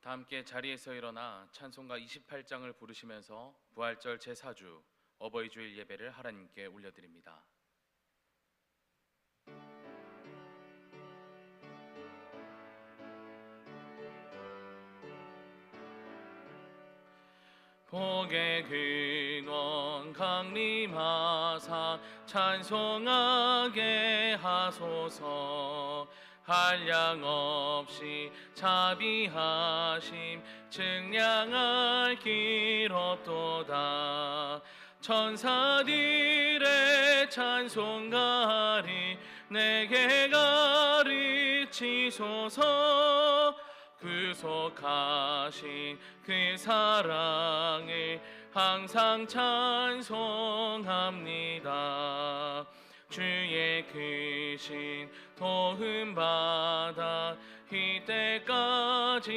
다 함께 자리에서 일어나 찬송가 28장을 부르시면서 부활절 제4주 어버이 주일 예배를 하나님께 올려드립니다. 복의 근원 강림하사 찬송하게 하소서. 한량없이 자비하심 증량할 길 없도다. 천사들의 찬송가리 내게 가르치소서. 구속하신 그 사랑을 항상 찬송합니다. 주의 크신 도움 받아 이때까지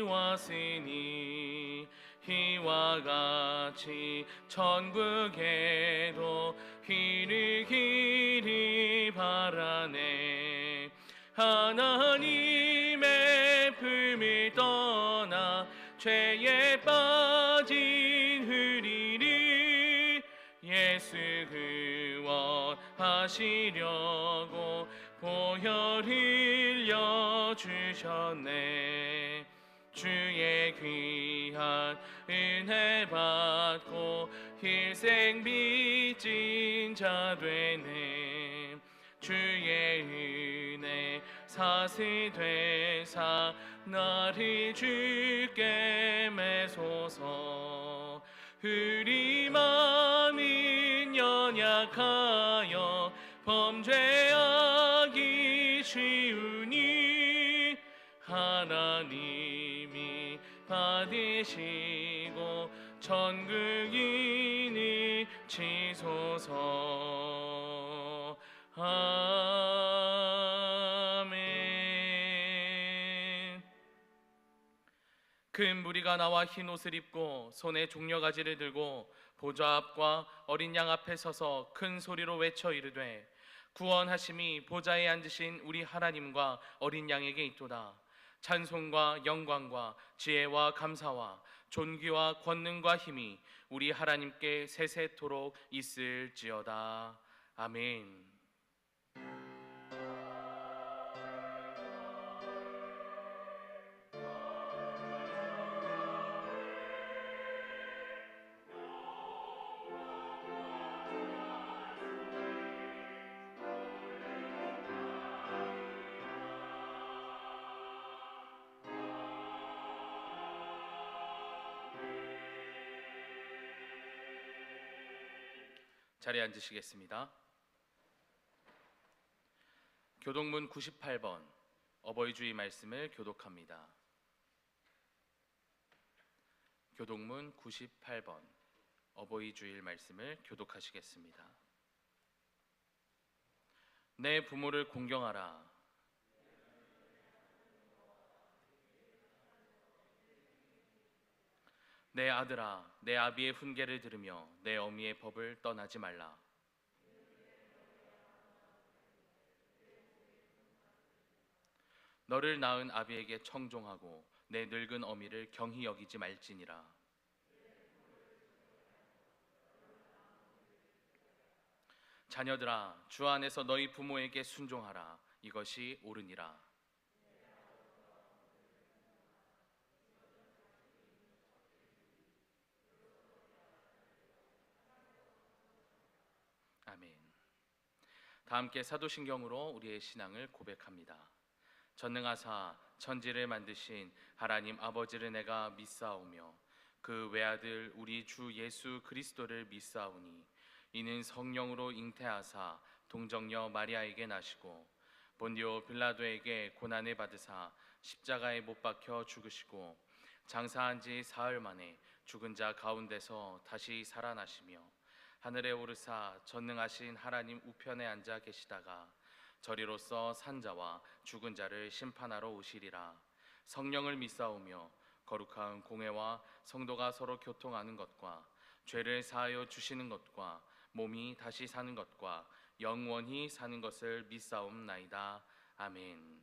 왔으니 이와 같이 천국에도 이르기를 바라네. 하나님의 품을 떠나 죄에 빠진 우리를 예수 구원하시려고 보혈 흘려 주셨네. 주의 귀한 은혜 받고 일생 빚진 자 되네. 주의 은혜 사슬되사 나를 주께 매소서. 우리 마음은 연약하여 범죄하기 쉬우니 하나님이 받으시고 천국인을 치소서. 아멘. 큰 무리가 나와 흰 옷을 입고 손에 종려가지를 들고 보좌 앞과 어린 양 앞에 서서 큰 소리로 외쳐 이르되 구원하심이 보좌에 앉으신 우리 하나님과 어린 양에게 있도다. 찬송과 영광과 지혜와 감사와 존귀와 권능과 힘이 우리 하나님께 세세토록 있을지어다. 아멘. 자리에 앉으시겠습니다. 교독문 98번 어버이 주일 말씀을 교독합니다. 교독문 98번 어버이 주일 말씀을 교독하시겠습니다. 내 부모를 공경하라. 내 아들아, 내 아비의 훈계를 들으며 내 어미의 법을 떠나지 말라. 너를 낳은 아비에게 청종하고 내 늙은 어미를 경히 여기지 말지니라. 자녀들아, 주 안에서 너희 부모에게 순종하라. 이것이 옳으니라. 아멘. 다 함께 사도신경으로 우리의 신앙을 고백합니다. 전능하사 천지를 만드신 하나님 아버지를 내가 믿사오며 그 외아들 우리 주 예수 그리스도를 믿사오니 이는 성령으로 잉태하사 동정녀 마리아에게 나시고 본디오 빌라도에게 고난을 받으사 십자가에 못 박혀 죽으시고 장사한 지 사흘 만에 죽은 자 가운데서 다시 살아나시며 하늘에 오르사 전능하신 하나님 우편에 앉아 계시다가 저리로서 산자와 죽은 자를 심판하러 오시리라. 성령을 믿사오며 거룩한 공회와 성도가 서로 교통하는 것과 죄를 사하여 주시는 것과 몸이 다시 사는 것과 영원히 사는 것을 믿사옵나이다. 아멘.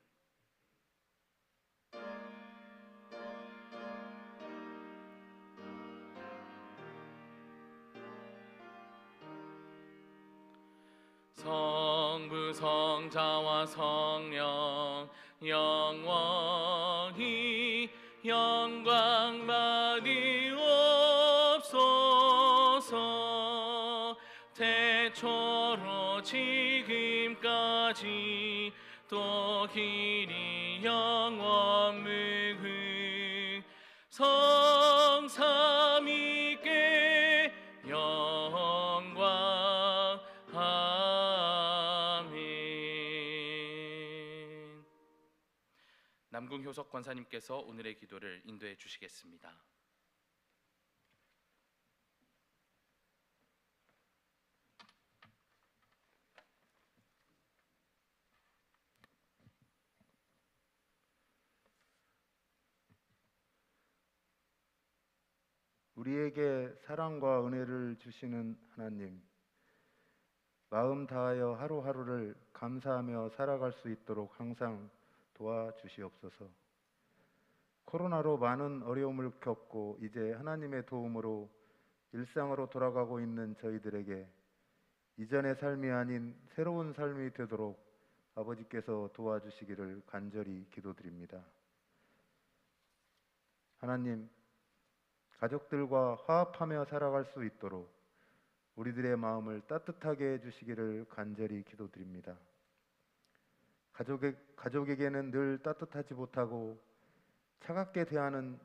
성부 성자와 성령 영원히 영광 받으옵소서. 태초로 지금까지 또 길이 영원 무궁 성삼위께 영광. 아멘. 남궁 효석 권사님께서 오늘의 기도를 인도해 주시겠습니다. 우리에게 사랑과 은혜를 주시는 하나님, 마음 다하여 하루하루를 감사하며 살아갈 수 있도록 항상 도와주시옵소서. 코로나로 많은 어려움을 겪고 이제 하나님의 도움으로 일상으로 돌아가고 있는 저희들에게 이전의 삶이 아닌 새로운 삶이 되도록 아버지께서 도와주시기를 간절히 기도드립니다. 하나님, 가족들과 화합하며 살아갈 수 있도록 우리들의 마음을 따뜻하게 해주시기를 간절히 기도드립니다. 가족에게는 늘 따뜻하지 못하고 차갑게 대하는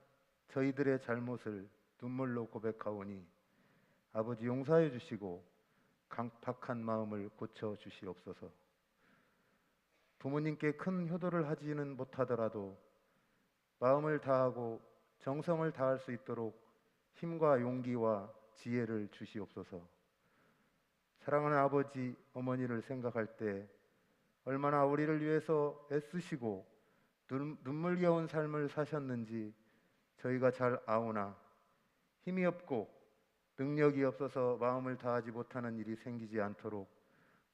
저희들의 잘못을 눈물로 고백하오니 아버지 용서해 주시고 강팍한 마음을 고쳐 주시옵소서. 부모님께 큰 효도를 하지는 못하더라도 마음을 다하고 정성을 다할 수 있도록 힘과 용기와 지혜를 주시옵소서. 사랑하는 아버지, 어머니를 생각할 때 얼마나 우리를 위해서 애쓰시고 눈물겨운 삶을 사셨는지 저희가 잘 아오나 힘이 없고 능력이 없어서 마음을 다하지 못하는 일이 생기지 않도록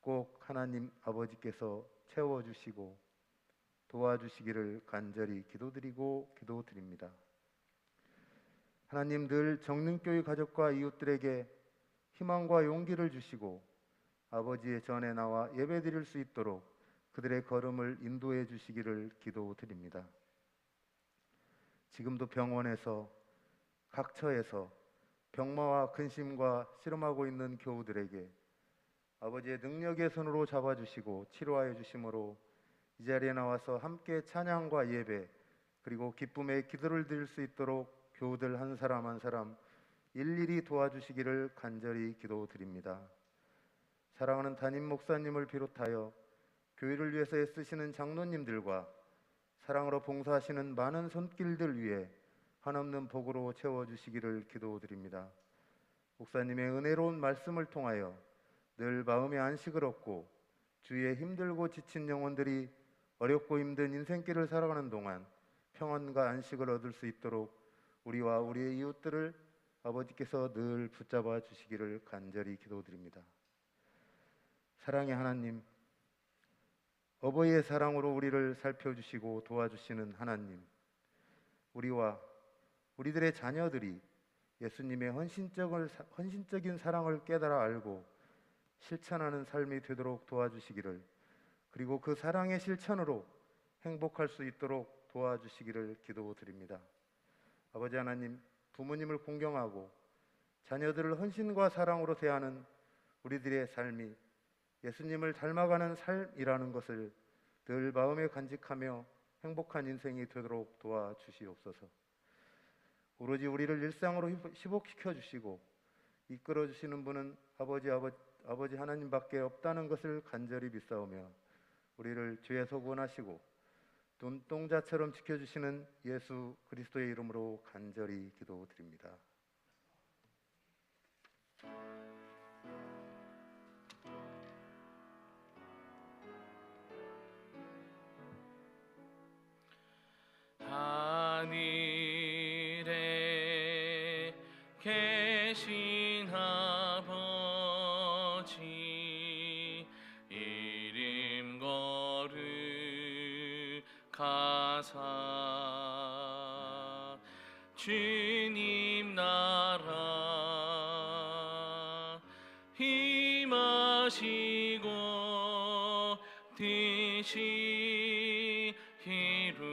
꼭 하나님 아버지께서 채워주시고 도와주시기를 간절히 기도드립니다. 하나님, 늘 정능교회 가족과 이웃들에게 희망과 용기를 주시고 아버지의 전에 나와 예배드릴 수 있도록 그들의 걸음을 인도해 주시기를 기도드립니다. 지금도 병원에서 각 처에서 병마와 근심과 씨름하고 있는 교우들에게 아버지의 능력의 손으로 잡아주시고 치료하여 주심으로 이 자리에 나와서 함께 찬양과 예배 그리고 기쁨의 기도를 드릴 수 있도록 교우들 한 사람 한 사람 일일이 도와주시기를 간절히 기도드립니다. 사랑하는 담임 목사님을 비롯하여 교회를 위해서 애쓰시는 장로님들과 사랑으로 봉사하시는 많은 손길들 위해 한없는 복으로 채워주시기를 기도드립니다. 목사님의 은혜로운 말씀을 통하여 늘 마음의 안식을 얻고 주위에 힘들고 지친 영혼들이 어렵고 힘든 인생길을 살아가는 동안 평안과 안식을 얻을 수 있도록 우리와 우리의 이웃들을 아버지께서 늘 붙잡아 주시기를 간절히 기도드립니다. 사랑의 하나님, 어버이의 사랑으로 우리를 살펴주시고 도와주시는 하나님, 우리와 우리들의 자녀들이 예수님의 헌신적인 사랑을 깨달아 알고 실천하는 삶이 되도록 도와주시기를, 그리고 그 사랑의 실천으로 행복할 수 있도록 도와주시기를 기도드립니다. 아버지 하나님, 부모님을 공경하고 자녀들을 헌신과 사랑으로 대하는 우리들의 삶이 예수님을 닮아가는 삶이라는 것을 늘 마음에 간직하며 행복한 인생이 되도록 도와주시옵소서. 오로지 우리를 일상으로 희복시켜 주시고 이끌어 주시는 분은 아버지 하나님밖에 없다는 것을 간절히 믿사오며 우리를 죄에서 구원하시고 눈동자처럼 지켜주시는 예수 그리스도의 이름으로 간절히 기도드립니다. 하늘에 계신 아버지 이름 거룩하사 주님 나라 임하시고 반드시 이루어지다.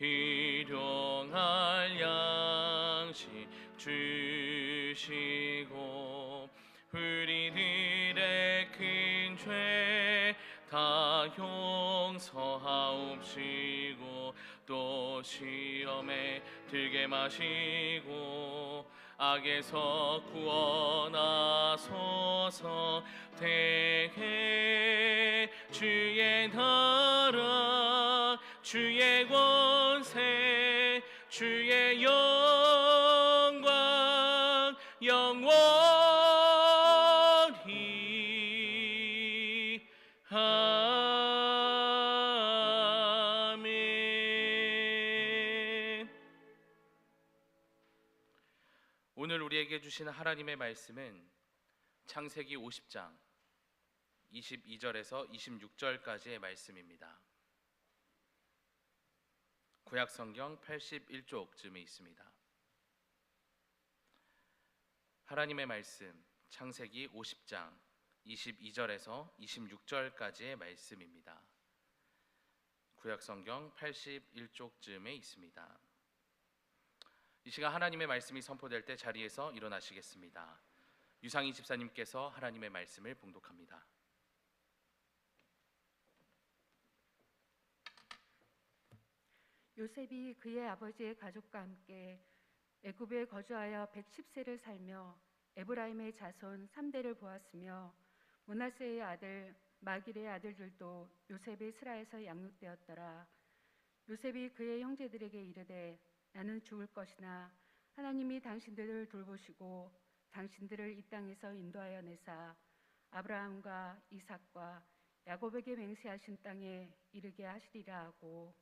일용할 양식 주시고 우리들의 큰 죄 다 용서하옵시고 또 시험에 들게 마시고 악에서 구원하소서. 대개 주의 나라 주의 권세 주의 영광 영원히 아멘. 오늘 우리에게 주신 하나님의 말씀은 창세기 50장 22절에서 26절까지의 말씀입니다. 구약 성경 81쪽쯤에 있습니다. 하나님의 말씀 창세기 50장 22절에서 26절까지의 말씀입니다. 구약 성경 81쪽쯤에 있습니다. 이 시간 하나님의 말씀이 선포될 때 자리에서 일어나시겠습니다. 유상희 집사님께서 하나님의 말씀을 봉독합니다. 요셉이 그의 아버지의 가족과 함께 애굽에 거주하여 110세를 살며 에브라임의 자손 3대를 보았으며 므낫세의 아들 마길의 아들들도 요셉의 스라에서 양육되었더라. 요셉이 그의 형제들에게 이르되 나는 죽을 것이나 하나님이 당신들을 돌보시고 당신들을 이 땅에서 인도하여 내사 아브라함과 이삭과 야곱에게 맹세하신 땅에 이르게 하시리라 하고,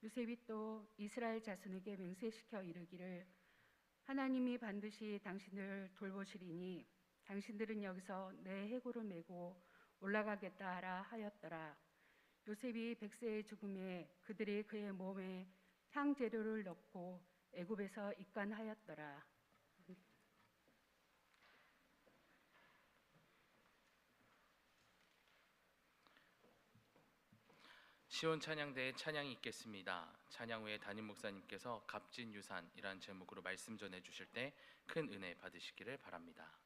요셉이 또 이스라엘 자손에게 맹세시켜 이르기를 하나님이 반드시 당신들을 돌보시리니 당신들은 여기서 내 해골을 메고 올라가겠다 하라 하였더라. 요셉이 100세의 죽음에 그들이 그의 몸에 향 재료를 넣고 애굽에서 입간하였더라. 시온 찬양대에 찬양이 있겠습니다. 찬양 후에 담임 목사님께서 값진 유산이란 제목으로 말씀 전해 주실 때 큰 은혜 받으시기를 바랍니다.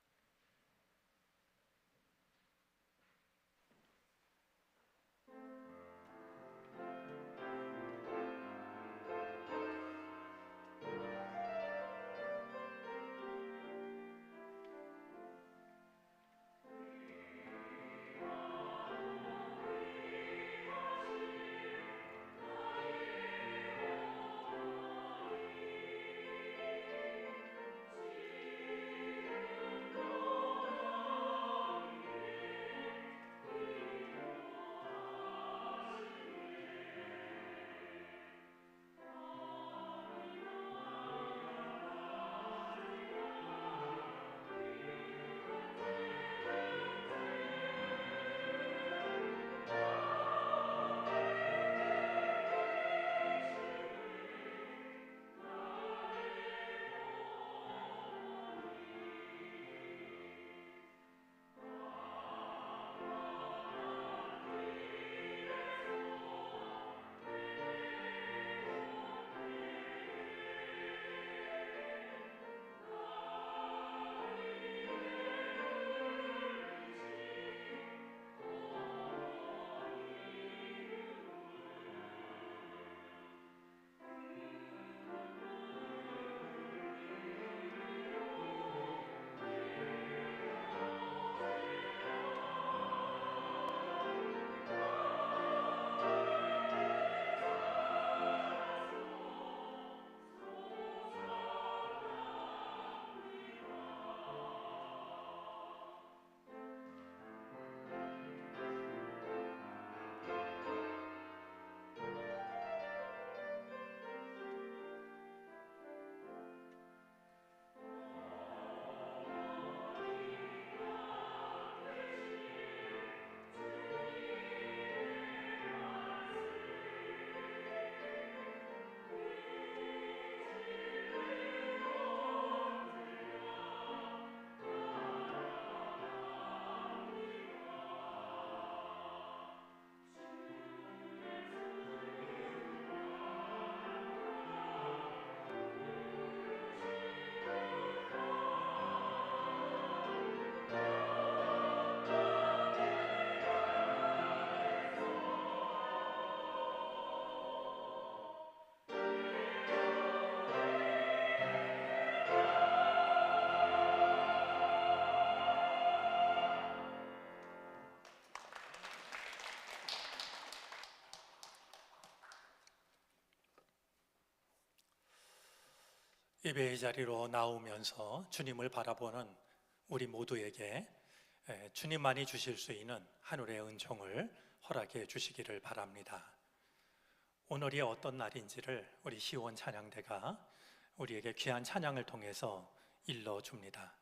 예배의 자리로 나오면서 주님을 바라보는 우리 모두에게 주님만이 주실 수 있는 하늘의 은총을 허락해 주시기를 바랍니다. 오늘이 어떤 날인지를 우리 시온 찬양대가 우리에게 귀한 찬양을 통해서 일러줍니다.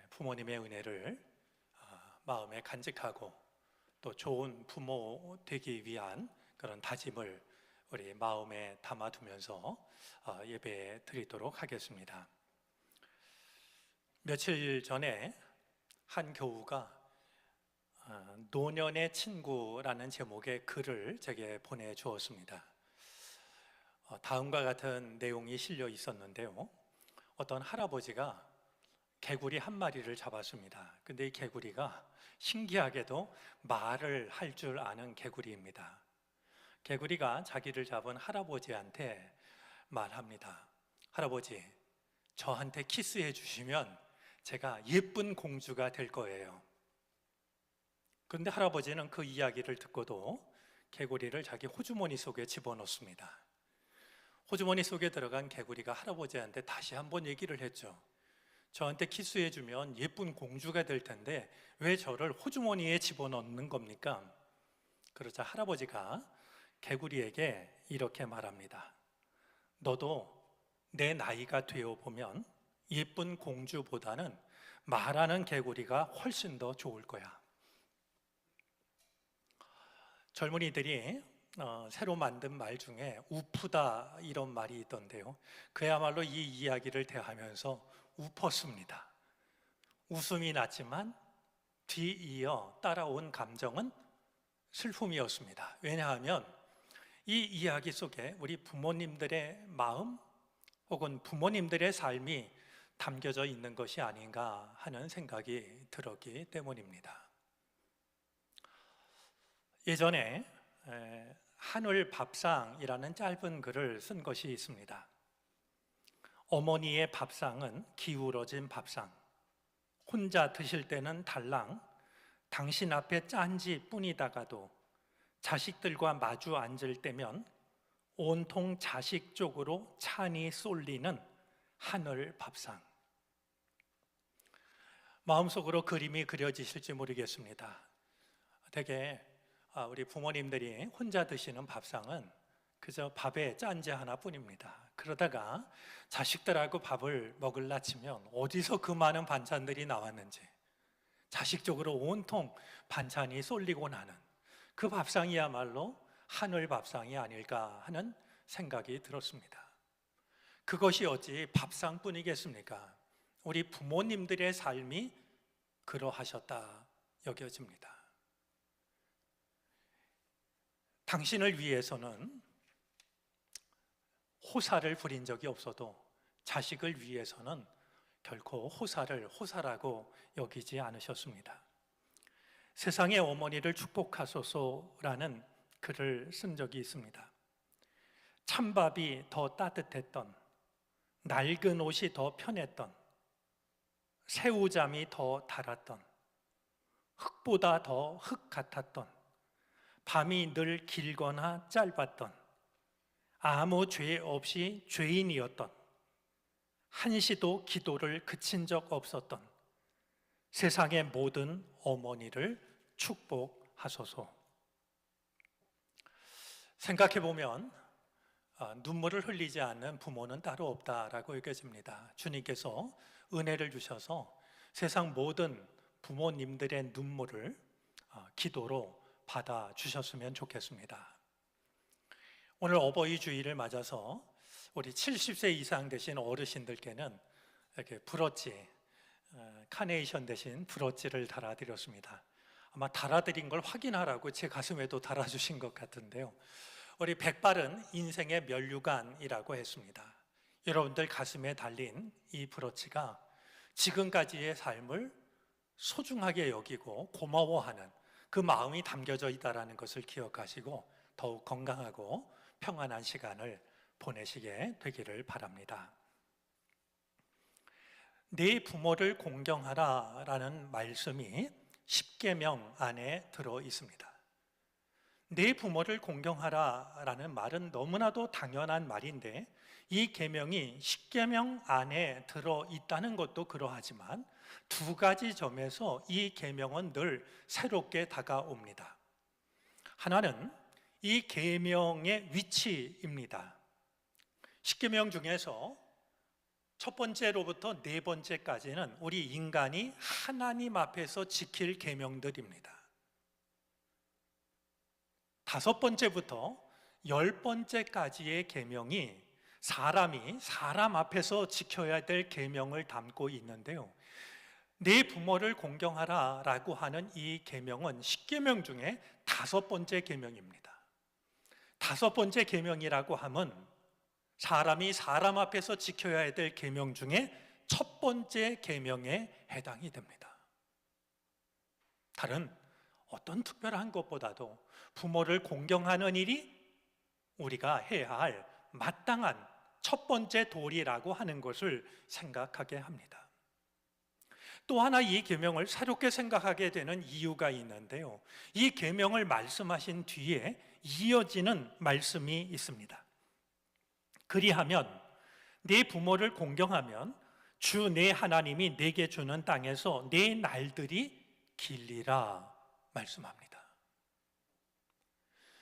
부모님의 은혜를 마음에 간직하고 또 좋은 부모 되기 위한 그런 다짐을 우리 마음에 담아두면서 예배 드리도록 하겠습니다. 며칠 전에 한 교우가 노년의 친구라는 제목의 글을 제게 보내주었습니다. 다음과 같은 내용이 실려 있었는데요. 어떤 할아버지가 개구리 한 마리를 잡았습니다. 근데 이 개구리가 신기하게도 말을 할 줄 아는 개구리입니다. 개구리가 자기를 잡은 할아버지한테 말합니다. 할아버지, 저한테 키스해 주시면 제가 예쁜 공주가 될 거예요. 그런데 할아버지는 그 이야기를 듣고도 개구리를 자기 호주머니 속에 집어넣습니다. 호주머니 속에 들어간 개구리가 할아버지한테 다시 한번 얘기를 했죠. 저한테 키스해 주면 예쁜 공주가 될 텐데 왜 저를 호주머니에 집어넣는 겁니까? 그러자 할아버지가 개구리에게 이렇게 말합니다. 너도 내 나이가 되어 보면 예쁜 공주보다는 말하는 개구리가 훨씬 더 좋을 거야. 젊은이들이 새로 만든 말 중에 우프다 이런 말이 있던데요. 그야말로 이 이야기를 대하면서 웃었습니다. 웃음이 났지만 뒤이어 따라온 감정은 슬픔이었습니다. 왜냐하면 이 이야기 속에 우리 부모님들의 마음 혹은 부모님들의 삶이 담겨져 있는 것이 아닌가 하는 생각이 들었기 때문입니다. 예전에 하늘 밥상이라는 짧은 글을 쓴 것이 있습니다. 어머니의 밥상은 기울어진 밥상, 혼자 드실 때는 달랑, 당신 앞에 짠지 뿐이다가도 자식들과 마주 앉을 때면 온통 자식 쪽으로 찬이 쏠리는 하늘 밥상. 마음속으로 그림이 그려지실지 모르겠습니다. 되게 우리 부모님들이 혼자 드시는 밥상은 그저 밥에 짠지 하나뿐입니다. 그러다가 자식들하고 밥을 먹을라 치면 어디서 그 많은 반찬들이 나왔는지 자식 쪽으로 온통 반찬이 쏠리고 나는 그 밥상이야말로 하늘 밥상이 아닐까 하는 생각이 들었습니다. 그것이 어찌 밥상뿐이겠습니까? 우리 부모님들의 삶이 그러하셨다 여겨집니다. 당신을 위해서는 호사를 부린 적이 없어도 자식을 위해서는 결코 호사를 호사라고 여기지 않으셨습니다. 세상의 어머니를 축복하소서라는 글을 쓴 적이 있습니다. 찬밥이 더 따뜻했던, 낡은 옷이 더 편했던, 새우잠이 더 달았던, 흙보다 더 흙 같았던, 밤이 늘 길거나 짧았던, 아무 죄 없이 죄인이었던, 한시도 기도를 그친 적 없었던 세상의 모든 어머니를 축복하소서. 생각해 보면 눈물을 흘리지 않는 부모는 따로 없다라고 여겨집니다. 주님께서 은혜를 주셔서 세상 모든 부모님들의 눈물을 기도로 받아 주셨으면 좋겠습니다. 오늘 어버이 주일을 맞아서 우리 70세 이상 되신 어르신들께는 이렇게 브로치, 카네이션 대신 브로치를 달아드렸습니다. 아마 달아드린 걸 확인하라고 제 가슴에도 달아주신 것 같은데요. 우리 백발은 인생의 면류관이라고 했습니다. 여러분들 가슴에 달린 이 브로치가 지금까지의 삶을 소중하게 여기고 고마워하는 그 마음이 담겨져 있다는 것을 기억하시고 더욱 건강하고 평안한 시간을 보내시게 되기를 바랍니다. 네 부모를 공경하라라는 말씀이 십계명 안에 들어 있습니다. 내 부모를 공경하라라는 말은 너무나도 당연한 말인데 이 계명이 십계명 안에 들어 있다는 것도 그러하지만 두 가지 점에서 이 계명은 늘 새롭게 다가옵니다. 하나는 이 계명의 위치입니다. 십계명 중에서 첫 번째로부터 네 번째까지는 우리 인간이 하나님 앞에서 지킬 계명들입니다. 다섯 번째부터 열 번째까지의 계명이 사람이 사람 앞에서 지켜야 될 계명을 담고 있는데요. 내 부모를 공경하라라고 하는 이 계명은 십계명 중에 다섯 번째 계명입니다. 다섯 번째 계명이라고 하면 사람이 사람 앞에서 지켜야 될 계명 중에 첫 번째 계명에 해당이 됩니다. 다른 어떤 특별한 것보다도 부모를 공경하는 일이 우리가 해야 할 마땅한 첫 번째 도리라고 하는 것을 생각하게 합니다. 또 하나 이 계명을 새롭게 생각하게 되는 이유가 있는데요. 이 계명을 말씀하신 뒤에 이어지는 말씀이 있습니다. 그리하면 네 부모를 공경하면 주 내 하나님이 내게 주는 땅에서 네 날들이 길리라 말씀합니다.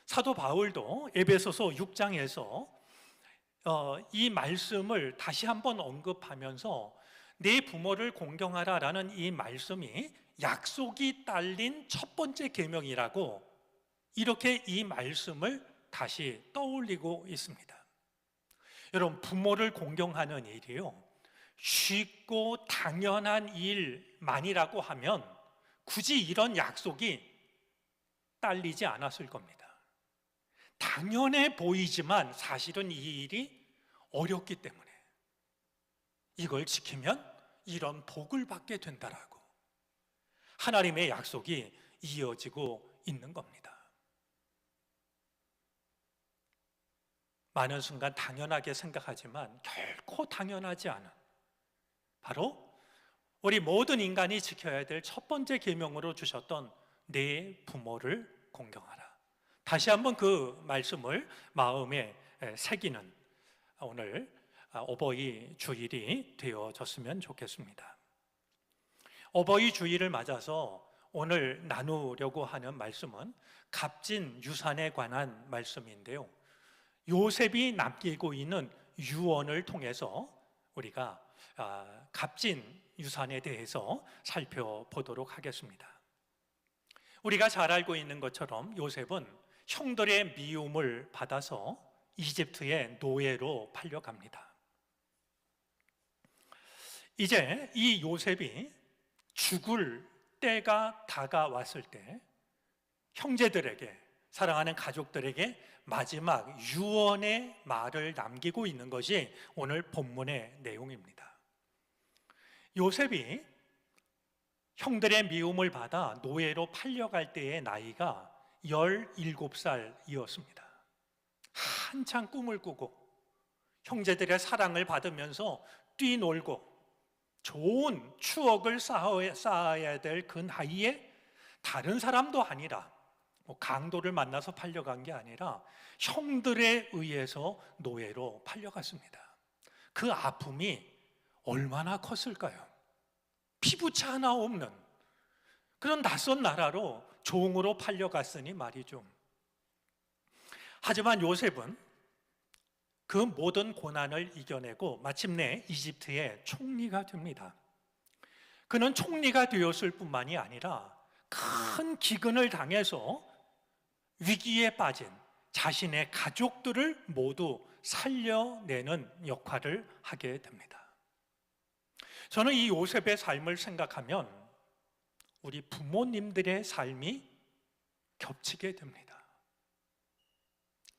사도 바울도 에베소서 6장에서 이 말씀을 다시 한번 언급하면서 내 부모를 공경하라라는 이 말씀이 약속이 딸린 첫 번째 계명이라고 이렇게 이 말씀을 다시 떠올리고 있습니다. 여러분, 부모를 공경하는 일이요, 쉽고 당연한 일만이라고 하면 굳이 이런 약속이 딸리지 않았을 겁니다. 당연해 보이지만 사실은 이 일이 어렵기 때문에 이걸 지키면 이런 복을 받게 된다라고 하나님의 약속이 이어지고 있는 겁니다. 많은 순간 당연하게 생각하지만 결코 당연하지 않은, 바로 우리 모든 인간이 지켜야 될 첫 번째 계명으로 주셨던 내 부모를 공경하라. 다시 한번 그 말씀을 마음에 새기는 오늘 어버이 주일이 되어졌으면 좋겠습니다. 어버이 주일을 맞아서 오늘 나누려고 하는 말씀은 값진 유산에 관한 말씀인데요. 요셉이 남기고 있는 유언을 통해서 우리가 값진 유산에 대해서 살펴보도록 하겠습니다. 우리가 잘 알고 있는 것처럼 요셉은 형들의 미움을 받아서 이집트의 노예로 팔려갑니다. 이제 이 요셉이 죽을 때가 다가왔을 때 형제들에게, 사랑하는 가족들에게 마지막 유언의 말을 남기고 있는 것이 오늘 본문의 내용입니다. 요셉이 형들의 미움을 받아 노예로 팔려갈 때의 나이가 17살이었습니다. 한창 꿈을 꾸고 형제들의 사랑을 받으면서 뛰놀고 좋은 추억을 쌓아야 될 그 나이에 다른 사람도 아니라 강도를 만나서 팔려간 게 아니라 형들에 의해서 노예로 팔려갔습니다. 그 아픔이 얼마나 컸을까요? 피부차 하나 없는 그런 낯선 나라로 종으로 팔려갔으니 말이죠. 하지만 요셉은 그 모든 고난을 이겨내고 마침내 이집트의 총리가 됩니다. 그는 총리가 되었을 뿐만이 아니라 큰 기근을 당해서 위기에 빠진 자신의 가족들을 모두 살려내는 역할을 하게 됩니다. 저는 이 요셉의 삶을 생각하면 우리 부모님들의 삶이 겹치게 됩니다.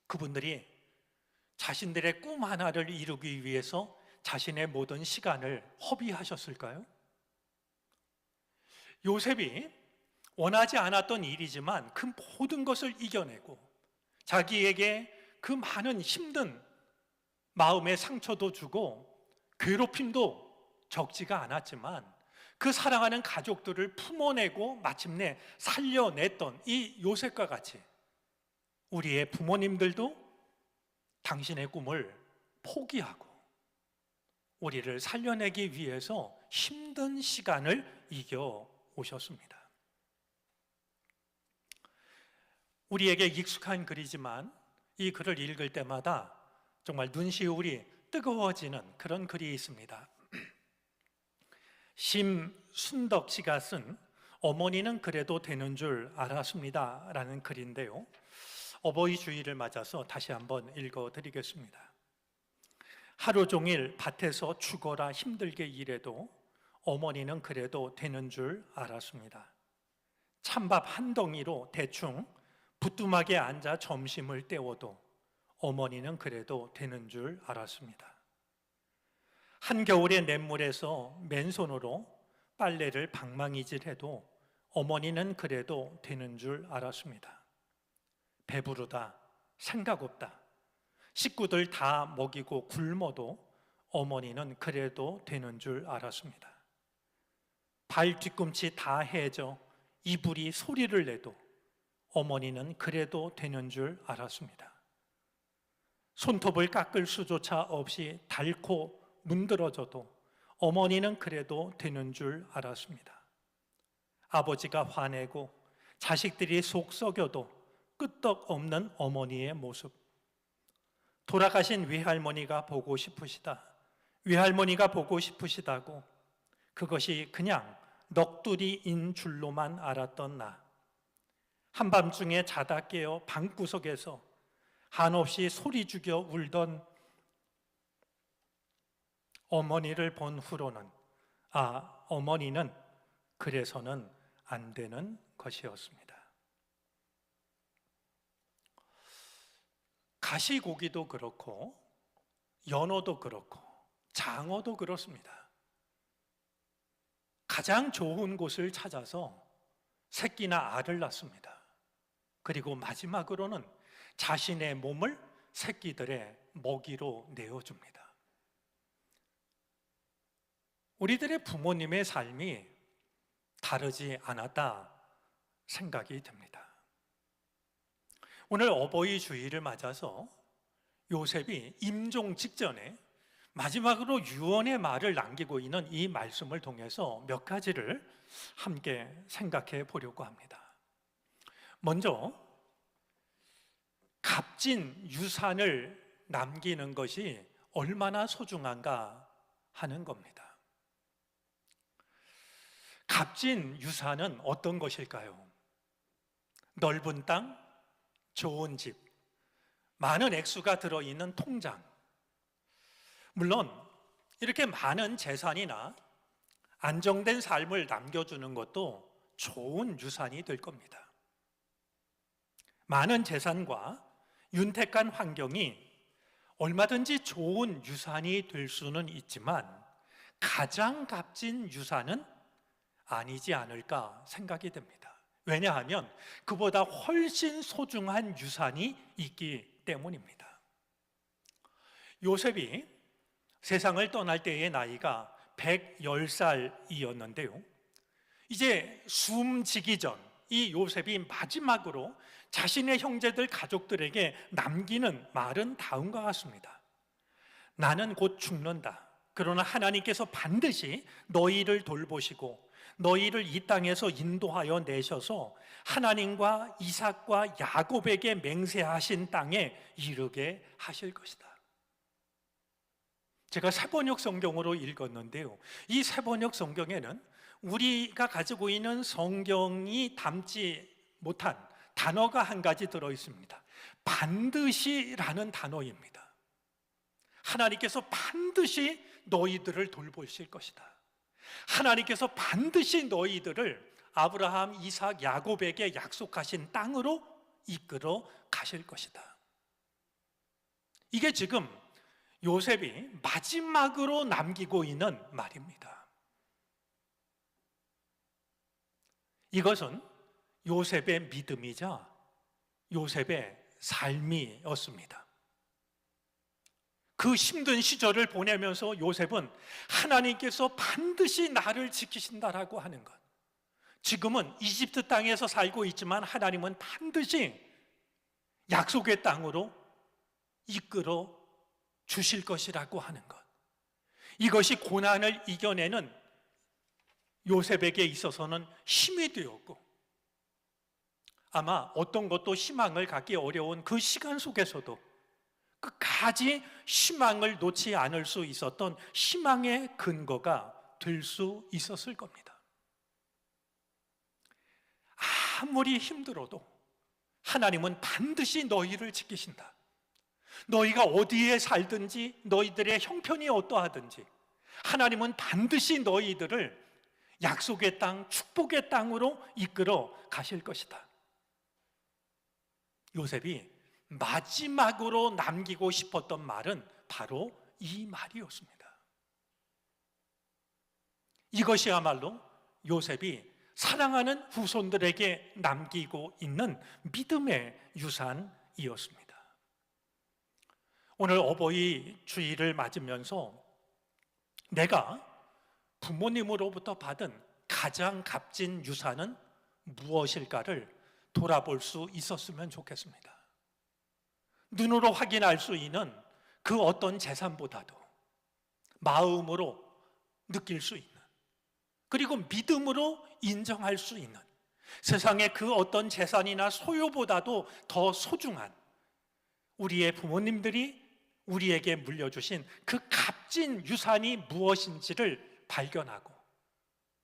그분들이 자신들의 꿈 하나를 이루기 위해서 자신의 모든 시간을 허비하셨을까요? 요셉이 원하지 않았던 일이지만 그 모든 것을 이겨내고 자기에게 그 많은 힘든 마음의 상처도 주고 괴롭힘도 적지가 않았지만 그 사랑하는 가족들을 품어내고 마침내 살려냈던 이 요셉과 같이 우리의 부모님들도 당신의 꿈을 포기하고 우리를 살려내기 위해서 힘든 시간을 이겨 오셨습니다. 우리에게 익숙한 글이지만 이 글을 읽을 때마다 정말 눈시울이 뜨거워지는 그런 글이 있습니다. 심순덕 씨가 쓴 어머니는 그래도 되는 줄 알았습니다 라는 글인데요, 어버이 주일을 맞아서 다시 한번 읽어드리겠습니다. 하루 종일 밭에서 죽어라 힘들게 일해도 어머니는 그래도 되는 줄 알았습니다. 찬밥 한 덩이로 대충 부뚜막에 앉아 점심을 때워도 어머니는 그래도 되는 줄 알았습니다. 한겨울에 냇물에서 맨손으로 빨래를 방망이질해도 어머니는 그래도 되는 줄 알았습니다. 배부르다, 생각 없다, 식구들 다 먹이고 굶어도 어머니는 그래도 되는 줄 알았습니다. 발 뒤꿈치 다 해져 이불이 소리를 내도 어머니는 그래도 되는 줄 알았습니다. 손톱을 깎을 수조차 없이 닳고 문드러져도 어머니는 그래도 되는 줄 알았습니다. 아버지가 화내고 자식들이 속 썩여도 끄떡없는 어머니의 모습, 돌아가신 외할머니가 보고 싶으시다, 외할머니가 보고 싶으시다고 그것이 그냥 넋두리인 줄로만 알았던 나, 한밤중에 자다 깨어 방구석에서 한없이 소리 죽여 울던 어머니를 본 후로는 어머니는 그래서는 안 되는 것이었습니다. 가시고기도 그렇고 연어도 그렇고 장어도 그렇습니다. 가장 좋은 곳을 찾아서 새끼나 알을 낳습니다. 그리고 마지막으로는 자신의 몸을 새끼들의 먹이로 내어줍니다. 우리들의 부모님의 삶이 다르지 않았다 생각이 듭니다. 오늘 어버이 주일을 맞아서 요셉이 임종 직전에 마지막으로 유언의 말을 남기고 있는 이 말씀을 통해서 몇 가지를 함께 생각해 보려고 합니다. 먼저 값진 유산을 남기는 것이 얼마나 소중한가 하는 겁니다. 값진 유산은 어떤 것일까요? 넓은 땅, 좋은 집, 많은 액수가 들어있는 통장. 물론 이렇게 많은 재산이나 안정된 삶을 남겨주는 것도 좋은 유산이 될 겁니다. 많은 재산과 윤택한 환경이 얼마든지 좋은 유산이 될 수는 있지만 가장 값진 유산은 아니지 않을까 생각이 됩니다. 왜냐하면 그보다 훨씬 소중한 유산이 있기 때문입니다. 요셉이 세상을 떠날 때의 나이가 110살이었는데요, 이제 숨지기 전 이 요셉이 마지막으로 자신의 형제들 가족들에게 남기는 말은 다음과 같습니다. 나는 곧 죽는다. 그러나 하나님께서 반드시 너희를 돌보시고 너희를 이 땅에서 인도하여 내셔서 하나님과 이삭과 야곱에게 맹세하신 땅에 이르게 하실 것이다. 제가 세번역 성경으로 읽었는데요, 이 세번역 성경에는 우리가 가지고 있는 성경이 담지 못한 단어가 한 가지 들어 있습니다. 반드시라는 단어입니다. 하나님께서 반드시 너희들을 돌보실 것이다. 하나님께서 반드시 너희들을 아브라함, 이삭, 야곱에게 약속하신 땅으로 이끌어 가실 것이다. 이게 지금 요셉이 마지막으로 남기고 있는 말입니다. 이것은 요셉의 믿음이자 요셉의 삶이었습니다. 그 힘든 시절을 보내면서 요셉은 하나님께서 반드시 나를 지키신다라고 하는 것, 지금은 이집트 땅에서 살고 있지만 하나님은 반드시 약속의 땅으로 이끌어 주실 것이라고 하는 것, 이것이 고난을 이겨내는 요셉에게 있어서는 힘이 되었고, 아마 어떤 것도 희망을 갖기 어려운 그 시간 속에서도 끝까지 희망을 놓지 않을 수 있었던 희망의 근거가 될 수 있었을 겁니다. 아무리 힘들어도 하나님은 반드시 너희를 지키신다. 너희가 어디에 살든지, 너희들의 형편이 어떠하든지 하나님은 반드시 너희들을 약속의 땅, 축복의 땅으로 이끌어 가실 것이다. 요셉이 마지막으로 남기고 싶었던 말은 바로 이 말이었습니다. 이것이야말로 요셉이 사랑하는 후손들에게 남기고 있는 믿음의 유산이었습니다. 오늘 어버이 주일을 맞으면서 내가 부모님으로부터 받은 가장 값진 유산은 무엇일까를 돌아볼 수 있었으면 좋겠습니다. 눈으로 확인할 수 있는 그 어떤 재산보다도 마음으로 느낄 수 있는, 그리고 믿음으로 인정할 수 있는 세상의 그 어떤 재산이나 소유보다도 더 소중한 우리의 부모님들이 우리에게 물려주신 그 값진 유산이 무엇인지를 발견하고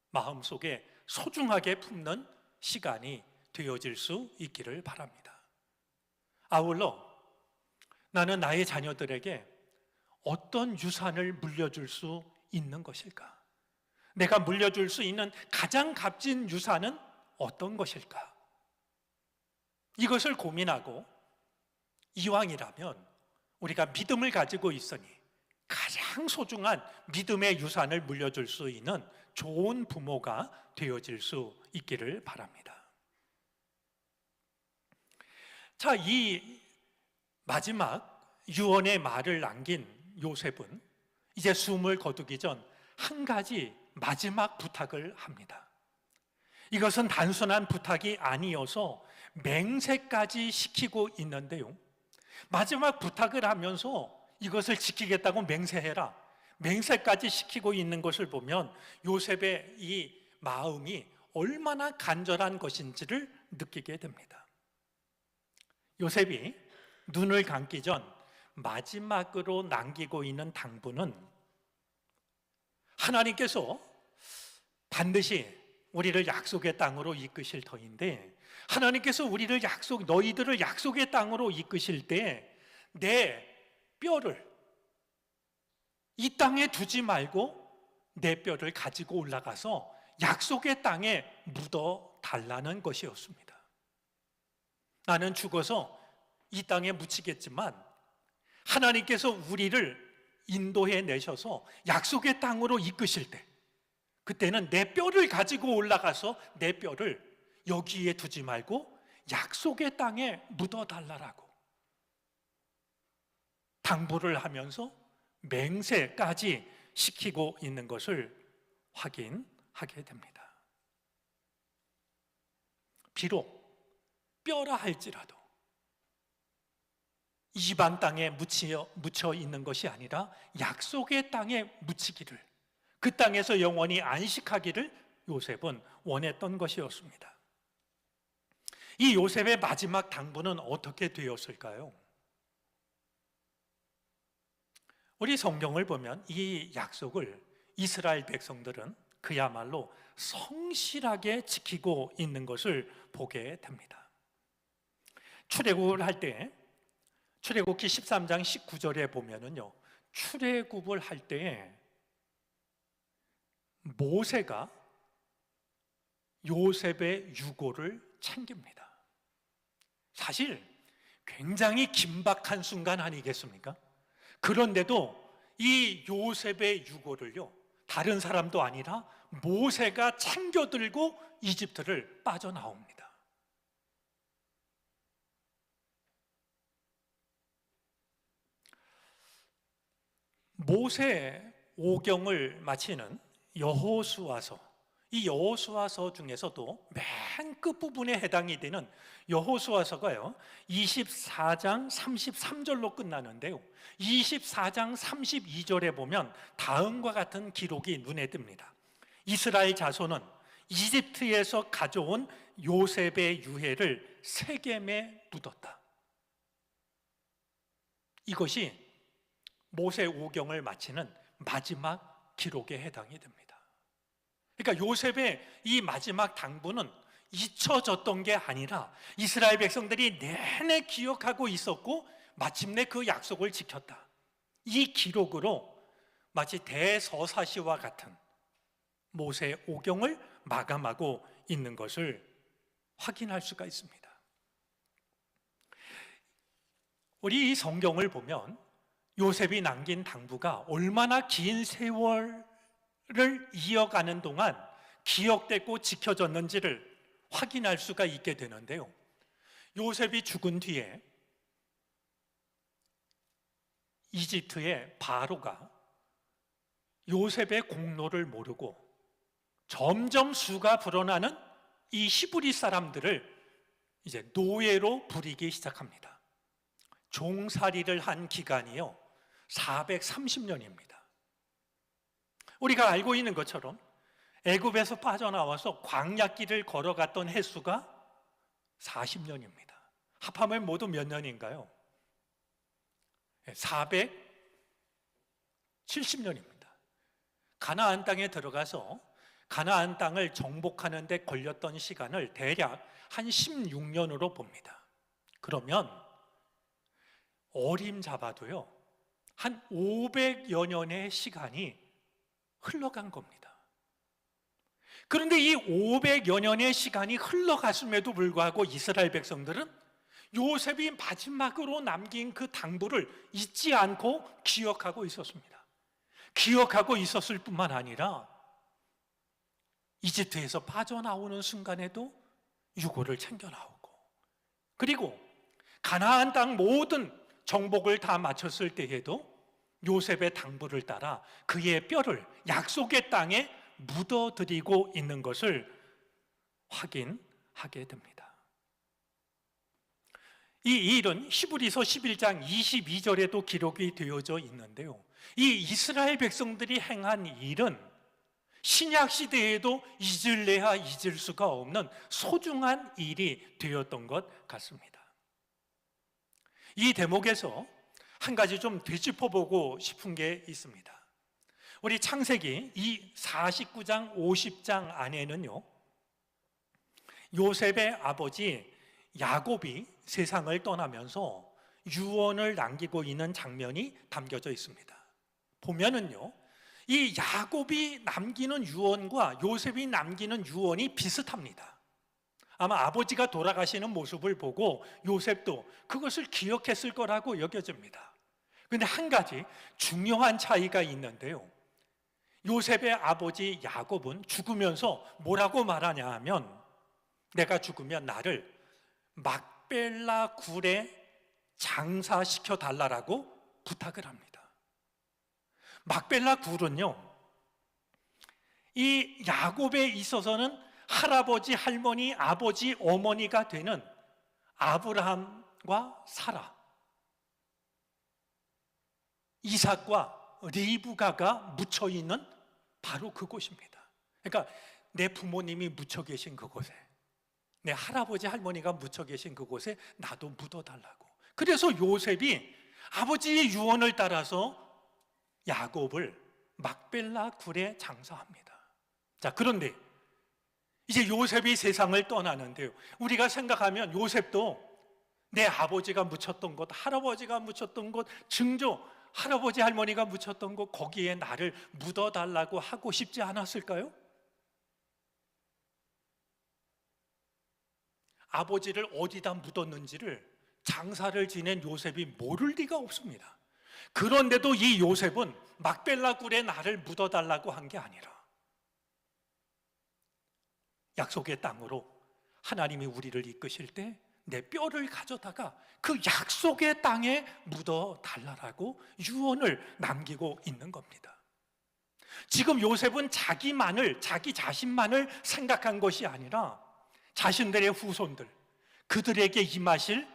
마음속에 소중하게 품는 시간이 되어질 수 있기를 바랍니다. 아울러 나는 나의 자녀들에게 어떤 유산을 물려줄 수 있는 것일까? 내가 물려줄 수 있는 가장 값진 유산은 어떤 것일까? 이것을 고민하고 이왕이라면 우리가 믿음을 가지고 있으니 가장 소중한 믿음의 유산을 물려줄 수 있는 좋은 부모가 되어질 수 있기를 바랍니다. 자, 이 마지막 유언의 말을 남긴 요셉은 이제 숨을 거두기 전 한 가지 마지막 부탁을 합니다. 이것은 단순한 부탁이 아니어서 맹세까지 시키고 있는데요, 마지막 부탁을 하면서 이것을 지키겠다고 맹세해라, 맹세까지 시키고 있는 것을 보면 요셉의 이 마음이 얼마나 간절한 것인지를 느끼게 됩니다. 요셉이 눈을 감기 전 마지막으로 남기고 있는 당부는 하나님께서 반드시 우리를 약속의 땅으로 이끄실 터인데, 하나님께서 너희들을 약속의 땅으로 이끄실 때 내 뼈를 이 땅에 두지 말고 내 뼈를 가지고 올라가서 약속의 땅에 묻어 달라는 것이었습니다. 나는 죽어서 이 땅에 묻히겠지만 하나님께서 우리를 인도해 내셔서 약속의 땅으로 이끄실 때, 그때는 내 뼈를 가지고 올라가서 내 뼈를 여기에 두지 말고 약속의 땅에 묻어 달라라고 당부를 하면서 맹세까지 시키고 있는 것을 확인하게 됩니다. 비록 뼈라 할지라도 이방 땅에 묻혀 있는 것이 아니라 약속의 땅에 묻히기를, 그 땅에서 영원히 안식하기를 요셉은 원했던 것이었습니다. 이 요셉의 마지막 당부는 어떻게 되었을까요? 우리 성경을 보면 이 약속을 이스라엘 백성들은 그야말로 성실하게 지키고 있는 것을 보게 됩니다. 출애굽을 할 때, 출애굽기 13장 19절에 보면은요, 출애굽을 할 때에 모세가 요셉의 유고를 챙깁니다. 사실 굉장히 긴박한 순간 아니겠습니까? 그런데도 이 요셉의 유고를요, 다른 사람도 아니라 모세가 챙겨들고 이집트를 빠져나옵니다. 모세 오경을 마치는 여호수아서 이 여호수아서 중에서도 맨 끝부분에 해당이 되는 여호수아서가요 24장 33절로 끝나는데요 24장 32절에 보면 다음과 같은 기록이 눈에 띕니다. 이스라엘 자손은 이집트에서 가져온 요셉의 유해를 세겜에 묻었다. 이것이 모세 오경을 마치는 마지막 기록에 해당이 됩니다. 그러니까 요셉의 이 마지막 당부는 잊혀졌던 게 아니라 이스라엘 백성들이 내내 기억하고 있었고 마침내 그 약속을 지켰다. 이 기록으로 마치 대서사시와 같은 모세 오경을 마감하고 있는 것을 확인할 수가 있습니다. 우리 이 성경을 보면 요셉이 남긴 당부가 얼마나 긴 세월을 이어가는 동안 기억되고 지켜졌는지를 확인할 수가 있게 되는데요. 요셉이 죽은 뒤에 이집트의 바로가 요셉의 공로를 모르고 점점 수가 불어나는 이 히브리 사람들을 이제 노예로 부리기 시작합니다. 종살이를 한 기간이요 430년입니다. 우리가 알고 있는 것처럼 애굽에서 빠져나와서 광야길을 걸어갔던 횟수가 40년입니다. 합하면 모두 몇 년인가요? 470년입니다. 가나안 땅에 들어가서 가나안 땅을 정복하는 데 걸렸던 시간을 대략 한 16년으로 봅니다. 그러면 어림잡아도요 한 500여 년의 시간이 흘러간 겁니다. 그런데 이 500여 년의 시간이 흘러갔음에도 불구하고 이스라엘 백성들은 요셉이 마지막으로 남긴 그 당부를 잊지 않고 기억하고 있었습니다. 기억하고 있었을 뿐만 아니라 이집트에서 빠져나오는 순간에도 유고를 챙겨 나오고, 그리고 가나안 땅 모든 정복을 다 마쳤을 때에도 요셉의 당부를 따라 그의 뼈를 약속의 땅에 묻어드리고 있는 것을 확인하게 됩니다. 이 일은 히브리서 11장 22절에도 기록이 되어져 있는데요, 이 이스라엘 백성들이 행한 일은 신약 시대에도 잊을래야 잊을 수가 없는 소중한 일이 되었던 것 같습니다. 이 대목에서 한 가지 좀 되짚어보고 싶은 게 있습니다. 우리 창세기 이 49장 50장 안에는요 요셉의 아버지 야곱이 세상을 떠나면서 유언을 남기고 있는 장면이 담겨져 있습니다. 보면은요 이 야곱이 남기는 유언과 요셉이 남기는 유언이 비슷합니다. 아마 아버지가 돌아가시는 모습을 보고 요셉도 그것을 기억했을 거라고 여겨집니다. 그런데 한 가지 중요한 차이가 있는데요, 요셉의 아버지 야곱은 죽으면서 뭐라고 말하냐 하면, 내가 죽으면 나를 막벨라 굴에 장사시켜 달라고 부탁을 합니다. 막벨라 굴은요 이 야곱에 있어서는 할아버지, 할머니, 아버지, 어머니가 되는 아브라함과 사라, 이삭과 리브가가 묻혀 있는 바로 그곳입니다. 그러니까 내 부모님이 묻혀 계신 그곳에, 내 할아버지, 할머니가 묻혀 계신 그곳에 나도 묻어달라고. 그래서 요셉이 아버지의 유언을 따라서 야곱을 막벨라 굴에 장사합니다. 자, 그런데 이제 요셉이 세상을 떠나는데요, 우리가 생각하면 요셉도 내 아버지가 묻혔던 곳, 할아버지가 묻혔던 곳, 증조 할아버지 할머니가 묻혔던 곳, 거기에 나를 묻어달라고 하고 싶지 않았을까요? 아버지를 어디다 묻었는지를 장사를 지낸 요셉이 모를 리가 없습니다. 그런데도 이 요셉은 막벨라 굴에 나를 묻어달라고 한 게 아니라 약속의 땅으로 하나님이 우리를 이끄실 때 내 뼈를 가져다가 그 약속의 땅에 묻어달라고 유언을 남기고 있는 겁니다. 지금 요셉은 자기 자신만을 생각한 것이 아니라 자신들의 후손들, 그들에게 임하실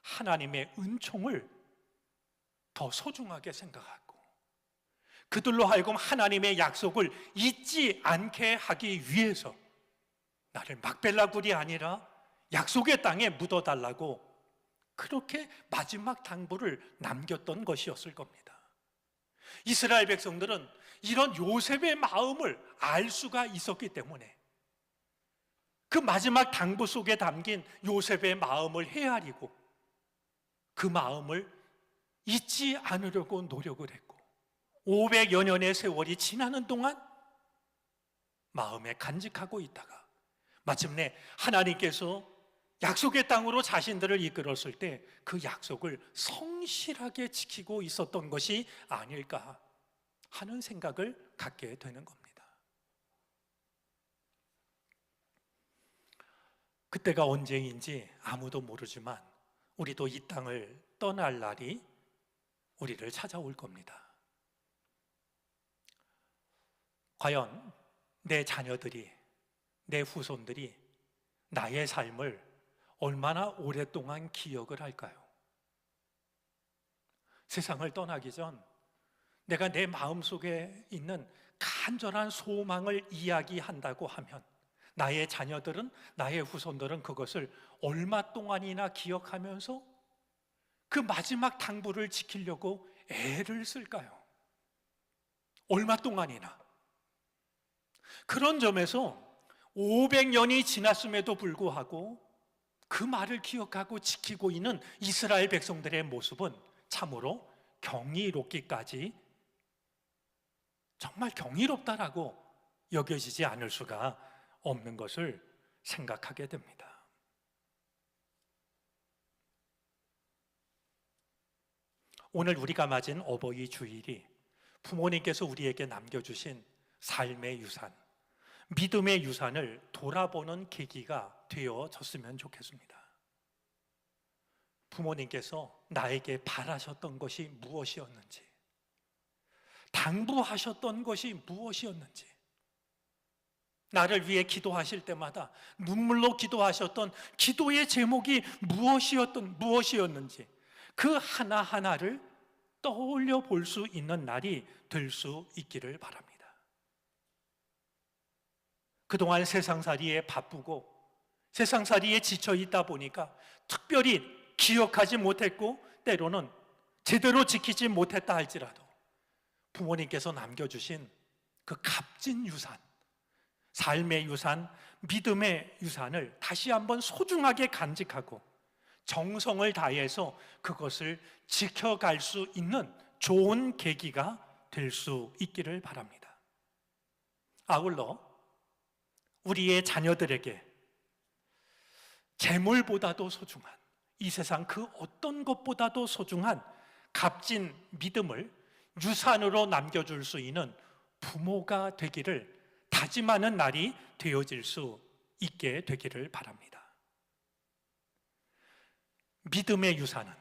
하나님의 은총을 더 소중하게 생각하고 그들로 하여금 하나님의 약속을 잊지 않게 하기 위해서 나를 막벨라굴이 아니라 약속의 땅에 묻어달라고 그렇게 마지막 당부를 남겼던 것이었을 겁니다. 이스라엘 백성들은 이런 요셉의 마음을 알 수가 있었기 때문에 그 마지막 당부 속에 담긴 요셉의 마음을 헤아리고 그 마음을 잊지 않으려고 노력을 했고 500여 년의 세월이 지나는 동안 마음에 간직하고 있다가 마침내 하나님께서 약속의 땅으로 자신들을 이끌었을 때 그 약속을 성실하게 지키고 있었던 것이 아닐까 하는 생각을 갖게 되는 겁니다. 그때가 언제인지 아무도 모르지만 우리도 이 땅을 떠날 날이 우리를 찾아올 겁니다. 과연 내 자녀들이, 내 후손들이 나의 삶을 얼마나 오랫동안 기억을 할까요? 세상을 떠나기 전 내가 내 마음속에 있는 간절한 소망을 이야기한다고 하면 나의 자녀들은, 나의 후손들은 그것을 얼마 동안이나 기억하면서 그 마지막 당부를 지키려고 애를 쓸까요? 얼마 동안이나. 그런 점에서 500년이 지났음에도 불구하고 그 말을 기억하고 지키고 있는 이스라엘 백성들의 모습은 참으로 경이롭기까지 정말 경이롭다라고 여겨지지 않을 수가 없는 것을 생각하게 됩니다. 오늘 우리가 맞은 어버이 주일이 부모님께서 우리에게 남겨주신 삶의 유산, 믿음의 유산을 돌아보는 계기가 되어졌으면 좋겠습니다. 부모님께서 나에게 바라셨던 것이 무엇이었는지, 당부하셨던 것이 무엇이었는지, 나를 위해 기도하실 때마다 눈물로 기도하셨던 기도의 제목이 무엇이었는지 그 하나하나를 떠올려 볼 수 있는 날이 될 수 있기를 바랍니다. 그동안 세상살이에 바쁘고 세상살이에 지쳐 있다 보니까 특별히 기억하지 못했고 때로는 제대로 지키지 못했다 할지라도 부모님께서 남겨주신 그 값진 유산, 삶의 유산, 믿음의 유산을 다시 한번 소중하게 간직하고 정성을 다해서 그것을 지켜갈 수 있는 좋은 계기가 될 수 있기를 바랍니다. 아울러 우리의 자녀들에게 재물보다도 소중한, 이 세상 그 어떤 것보다도 소중한 값진 믿음을 유산으로 남겨줄 수 있는 부모가 되기를 다짐하는 날이 되어질 수 있게 되기를 바랍니다. 믿음의 유산은,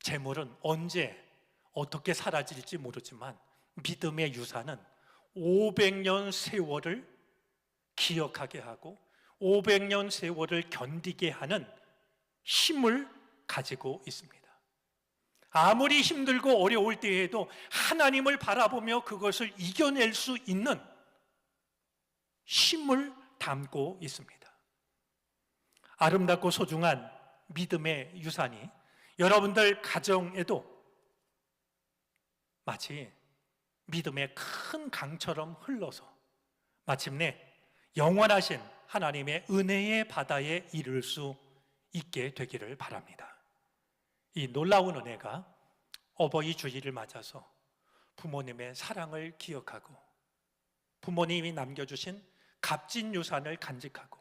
재물은 언제 어떻게 사라질지 모르지만 믿음의 유산은 500년 세월을 기억하게 하고 500년 세월을 견디게 하는 힘을 가지고 있습니다. 아무리 힘들고 어려울 때에도 하나님을 바라보며 그것을 이겨낼 수 있는 힘을 담고 있습니다. 아름답고 소중한 믿음의 유산이 여러분들 가정에도 마치 믿음의 큰 강처럼 흘러서 마침내 영원하신 하나님의 은혜의 바다에 이를 수 있게 되기를 바랍니다. 이 놀라운 은혜가 어버이 주일을 맞아서 부모님의 사랑을 기억하고 부모님이 남겨주신 값진 유산을 간직하고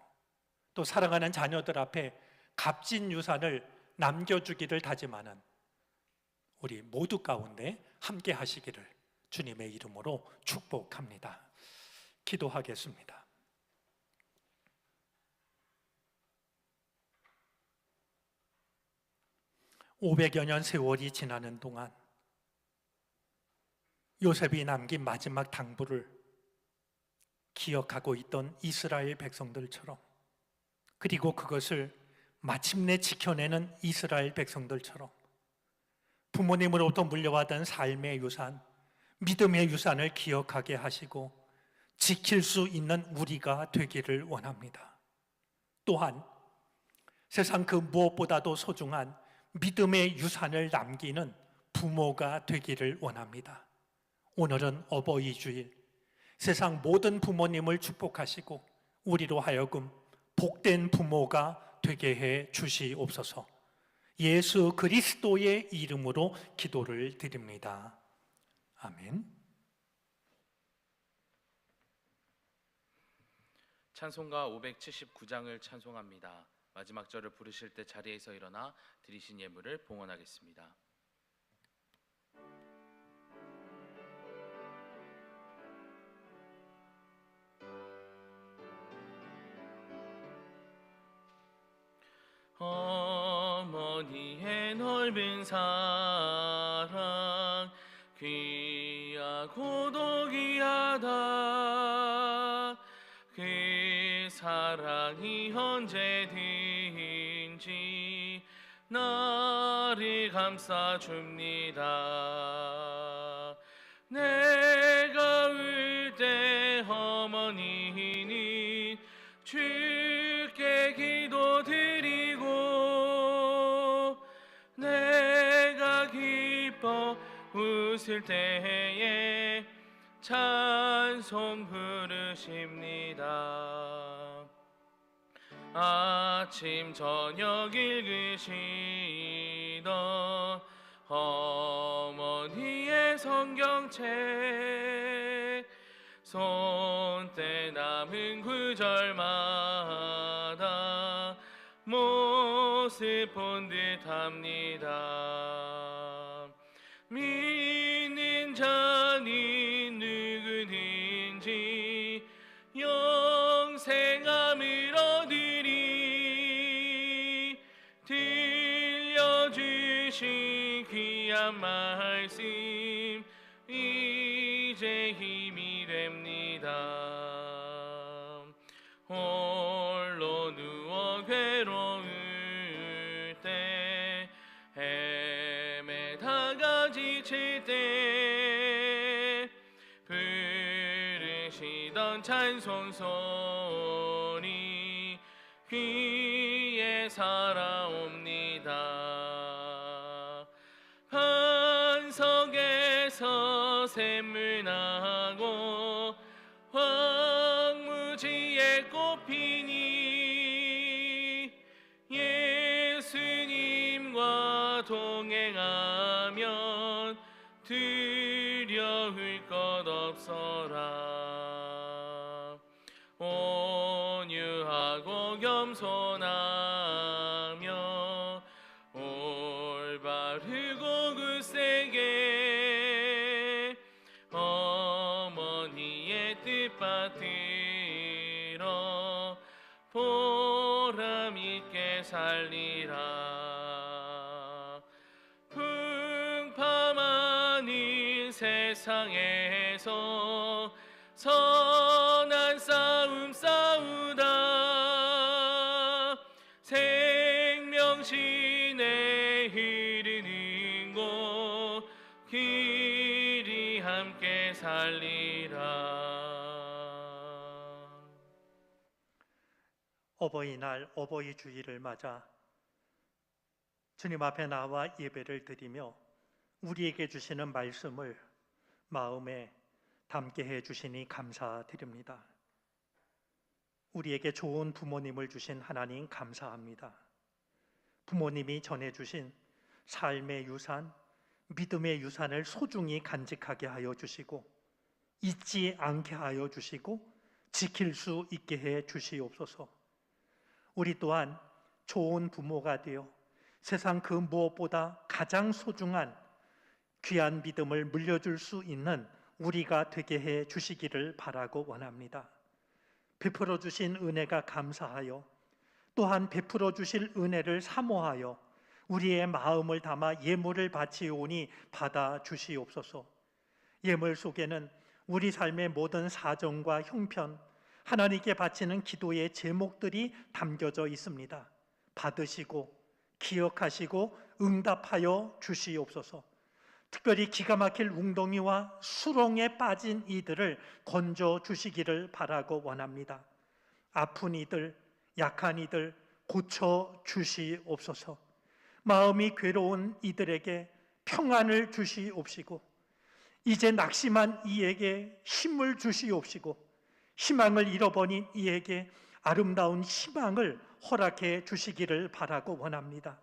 또 사랑하는 자녀들 앞에 값진 유산을 남겨주기를 다짐하는 우리 모두 가운데 함께 하시기를 주님의 이름으로 축복합니다. 기도하겠습니다. (500여 년) 세월이 지나는 동안 요셉이 남긴 마지막 당부를 기억하고 있던 이스라엘 백성들처럼, 그리고 그것을 마침내 지켜내는 이스라엘 백성들처럼 부모님으로부터 물려받은 삶의 유산, 믿음의 유산을 기억하게 하시고 지킬 수 있는 우리가 되기를 원합니다. 또한 세상 그 무엇보다도 소중한 믿음의 유산을 남기는 부모가 되기를 원합니다. 오늘은 어버이 주일, 세상 모든 부모님을 축복하시고 우리로 하여금 복된 부모가 되게 해 주시옵소서. 예수 그리스도의 이름으로 기도를 드립니다. 아멘. 찬송가 579장을 찬송합니다. 마지막 절을 부르실 때 자리에서 일어나 드리신 예물을 봉헌하겠습니다. 어머니의 넓은 사랑 귀하고도 귀하다. 그 사랑이 언제든지 나를 감싸줍니다. 내가 울 때 어머니는 주께 기도드리고 내가 기뻐 웃을 때에 찬송 부르십니다. 아침 저녁 읽으시던 어머니의 성경책 손때 남은 구절마다 모습 본 듯합니다. 믿는 자니 누구든지 영생함을 얻으리. 들려주신 귀한 말씀 이제 힘이 됩니다. 홀로 누워 괴로울 때 헤매다가 지칠 때 부르시던 찬송 소리 귀에 살아옵니다. 반석에서 샘물 나고 황무지에 꽃피니 예수님과 동행하면 두려울 것 없어라. 온유하고 겸손하며 올바르고 굳세게 어머니의 뜻받들어 보람있게 살리라. 풍파많은 세상에서 선한 싸움 싸우다 생명신에 흐르는 곳 길이 함께 살리라. 어버이날 어버이 주일을 맞아 주님 앞에 나와 예배를 드리며 우리에게 주시는 말씀을 마음에 담게 해 주시니 감사드립니다. 우리에게 좋은 부모님을 주신 하나님 감사합니다. 부모님이 전해주신 삶의 유산, 믿음의 유산을 소중히 간직하게 하여 주시고 잊지 않게 하여 주시고 지킬 수 있게 해 주시옵소서. 우리 또한 좋은 부모가 되어 세상 그 무엇보다 가장 소중한 귀한 믿음을 물려줄 수 있는 우리가 되게 해 주시기를 바라고 원합니다. 베풀어 주신 은혜가 감사하여 또한 베풀어 주실 은혜를 사모하여 우리의 마음을 담아 예물을 바치오니 받아 주시옵소서. 예물 속에는 우리 삶의 모든 사정과 형편, 하나님께 바치는 기도의 제목들이 담겨져 있습니다. 받으시고 기억하시고 응답하여 주시옵소서. 특별히 기가 막힐 웅덩이와 수렁에 빠진 이들을 건져 주시기를 바라고 원합니다. 아픈 이들, 약한 이들 고쳐 주시옵소서. 마음이 괴로운 이들에게 평안을 주시옵시고, 이제 낙심한 이에게 힘을 주시옵시고, 희망을 잃어버린 이에게 아름다운 희망을 허락해 주시기를 바라고 원합니다.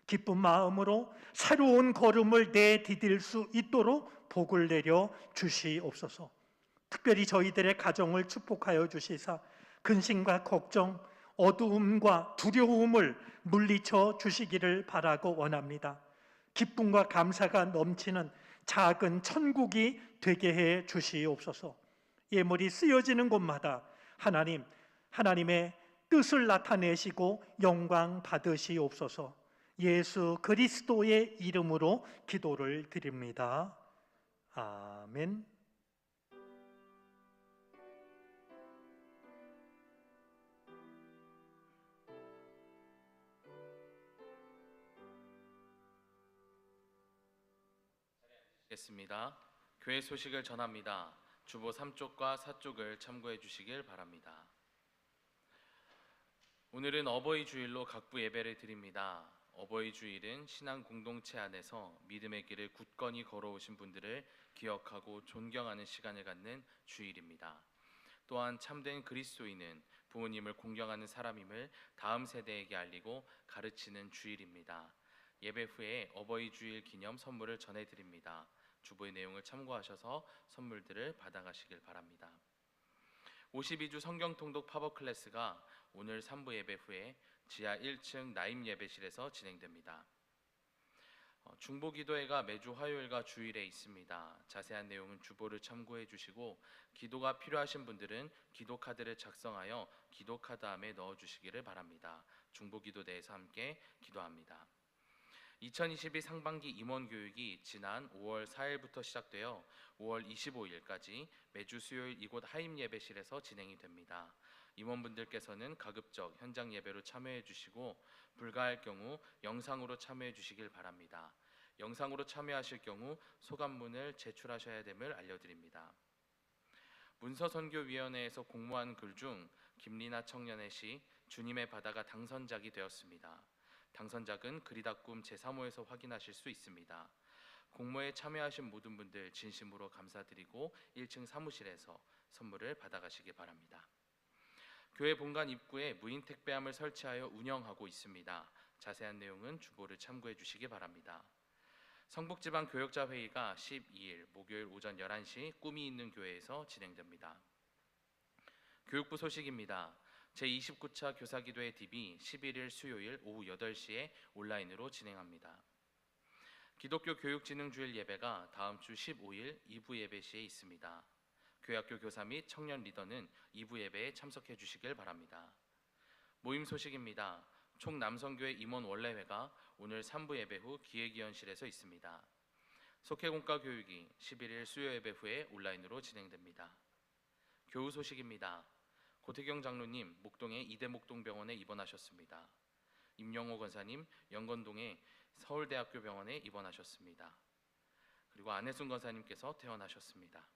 기쁜 마음으로 새로운 걸음을 내디딜 수 있도록 복을 내려 주시옵소서. 특별히 저희들의 가정을 축복하여 주시사 근심과 걱정, 어두움과 두려움을 물리쳐 주시기를 바라고 원합니다. 기쁨과 감사가 넘치는 작은 천국이 되게 해 주시옵소서. 예물이 쓰여지는 곳마다 하나님의 뜻을 나타내시고 영광 받으시옵소서. 예수 그리스도의 이름으로 기도를 드립니다. 아멘. 겠습니다. 교회 소식을 전합니다. 주보 3쪽과 4쪽을 참고해 주시길 바랍니다. 오늘은 어버이 주일로 각부 예배를 드립니다. 어버이 주일은 신앙 공동체 안에서 믿음의 길을 굳건히 걸어오신 분들을 기억하고 존경하는 시간을 갖는 주일입니다. 또한 참된 그리스도인은 부모님을 공경하는 사람임을 다음 세대에게 알리고 가르치는 주일입니다. 예배 후에 어버이 주일 기념 선물을 전해드립니다. 주보의 내용을 참고하셔서 선물들을 받아가시길 바랍니다. 52주 성경 통독 팝업 클래스가 오늘 3부 예배 후에 지하 1층 나임 예배실에서 진행됩니다. 중보기도회가 매주 화요일과 주일에 있습니다. 자세한 내용은 주보를 참고해 주시고 기도가 필요하신 분들은 기도카드를 작성하여 기도카드함에 넣어주시기를 바랍니다. 중보기도대에서 함께 기도합니다. 2022 상반기 임원교육이 지난 5월 4일부터 시작되어 5월 25일까지 매주 수요일 이곳 하임 예배실에서 진행이 됩니다. 임원분들께서는 가급적 현장 예배로 참여해 주시고 불가할 경우 영상으로 참여해 주시길 바랍니다. 영상으로 참여하실 경우 소감문을 제출하셔야 됨을 알려드립니다. 문서선교위원회에서 공모한 글 중 김리나 청년의 시 주님의 바다가 당선작이 되었습니다. 당선작은 그리다 꿈 제3호에서 확인하실 수 있습니다. 공모에 참여하신 모든 분들 진심으로 감사드리고 1층 사무실에서 선물을 받아가시기 바랍니다. 교회 본관 입구에 무인 택배함을 설치하여 운영하고 있습니다. 자세한 내용은 주보를 참고해 주시기 바랍니다. 성북지방교역자회의가 12일 목요일 오전 11시 꿈이 있는 교회에서 진행됩니다. 교육부 소식입니다. 제29차 교사기도회 DB 11일 수요일 오후 8시에 온라인으로 진행합니다. 기독교 교육진흥주일 예배가 다음 주 15일 2부 예배 시에 있습니다. 교회학교 교사 및 청년 리더는 2부 예배에 참석해 주시길 바랍니다. 모임 소식입니다. 총남성교회 임원 원래회가 오늘 3부 예배 후 기획위원실에서 있습니다. 속회공과 교육이 11일 수요 예배 후에 온라인으로 진행됩니다. 교우 소식입니다. 고태경 장로님 목동의 이대목동병원에 입원하셨습니다. 임영호 권사님 영건동의 서울대학교 병원에 입원하셨습니다. 그리고 안혜순 권사님께서 퇴원하셨습니다.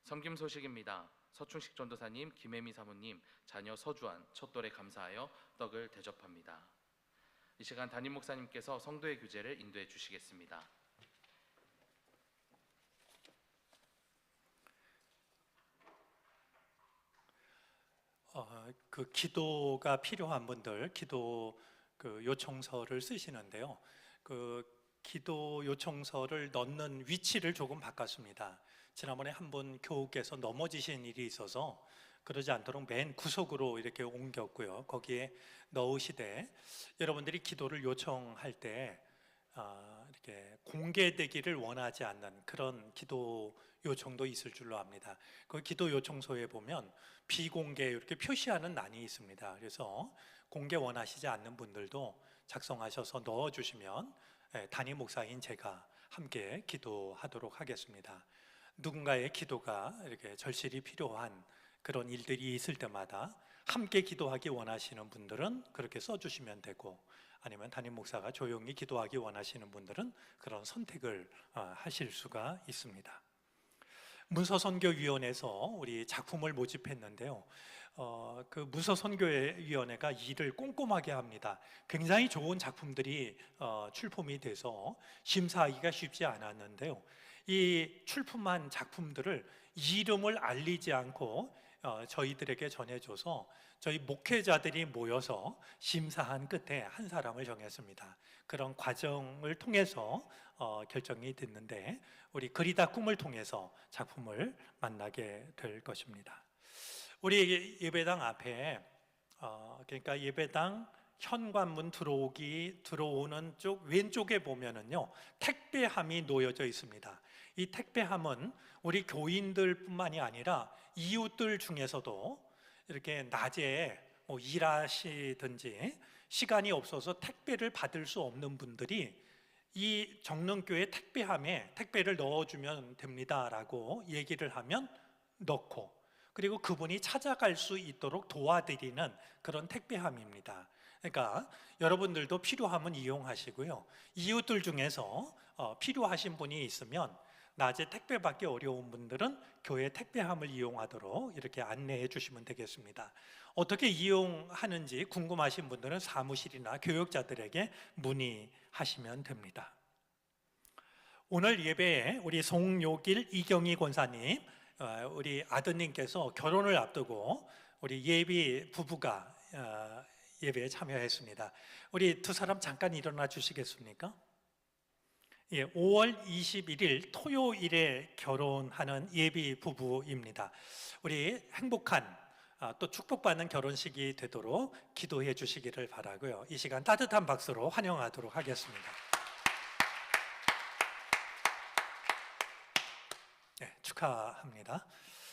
섬김 소식입니다. 서충식 전도사님, 김혜미 사모님, 자녀 서주환, 첫돌에 감사하여 떡을 대접합니다. 이 시간 담임 목사님께서 성도의 규제를 인도해 주시겠습니다. 그 기도가 필요한 분들 기도 요청서를 쓰시는데요. 그 기도 요청서를 넣는 위치를 조금 바꿨습니다. 지난번에 한 분 교우께서 넘어지신 일이 있어서 그러지 않도록 맨 구석으로 이렇게 옮겼고요. 거기에 넣으시되 여러분들이 기도를 요청할 때 이렇게 공개되기를 원하지 않는 그런 기도 요청도 있을 줄로 압니다. 그 기도 요청서에 보면 비공개 이렇게 표시하는 란이 있습니다. 그래서 공개 원하시지 않는 분들도 작성하셔서 넣어주시면 담임 목사인 제가 함께 기도하도록 하겠습니다. 누군가의 기도가 이렇게 절실히 필요한 그런 일들이 있을 때마다 함께 기도하기 원하시는 분들은 그렇게 써주시면 되고, 아니면 담임 목사가 조용히 기도하기 원하시는 분들은 그런 선택을 하실 수가 있습니다. 문서선교위원회에서 우리 작품을 모집했는데요. 그 문서선교위원회가 일을 꼼꼼하게 합니다. 굉장히 좋은 작품들이 출품이 돼서 심사하기가 쉽지 않았는데요. 이 출품한 작품들을 이름을 알리지 않고 저희들에게 전해줘서 저희 목회자들이 모여서 심사한 끝에 한 사람을 정했습니다. 그런 과정을 통해서 결정이 됐는데, 우리 그리다 꿈을 통해서 작품을 만나게 될 것입니다. 우리 예배당 앞에 그러니까 예배당 현관문 들어오는 쪽 왼쪽에 보면은요, 택배함이 놓여져 있습니다. 이 택배함은 우리 교인들뿐만이 아니라 이웃들 중에서도 이렇게 낮에 일하시든지 시간이 없어서 택배를 받을 수 없는 분들이 이 정릉교회 택배함에 택배를 넣어주면 됩니다라고 얘기를 하면 넣고, 그리고 그분이 찾아갈 수 있도록 도와드리는 그런 택배함입니다. 그러니까 여러분들도 필요하면 이용하시고요. 이웃들 중에서 필요하신 분이 있으면 낮에 택배 받기 어려운 분들은 교회 택배함을 이용하도록 이렇게 안내해 주시면 되겠습니다. 어떻게 이용하는지 궁금하신 분들은 사무실이나 교역자들에게 문의하시면 됩니다. 오늘 예배에 우리 송요길 이경희 권사님, 우리 아드님께서 결혼을 앞두고 우리 예비 부부가 예배에 참여했습니다. 우리 두 사람 잠깐 일어나 주시겠습니까? 5월 21일 토요일에 결혼하는 예비 부부입니다. 우리 행복한 또 축복받는 결혼식이 되도록 기도해 주시기를 바라고요. 이 시간 따뜻한 박수로 환영하도록 하겠습니다. 네, 축하합니다.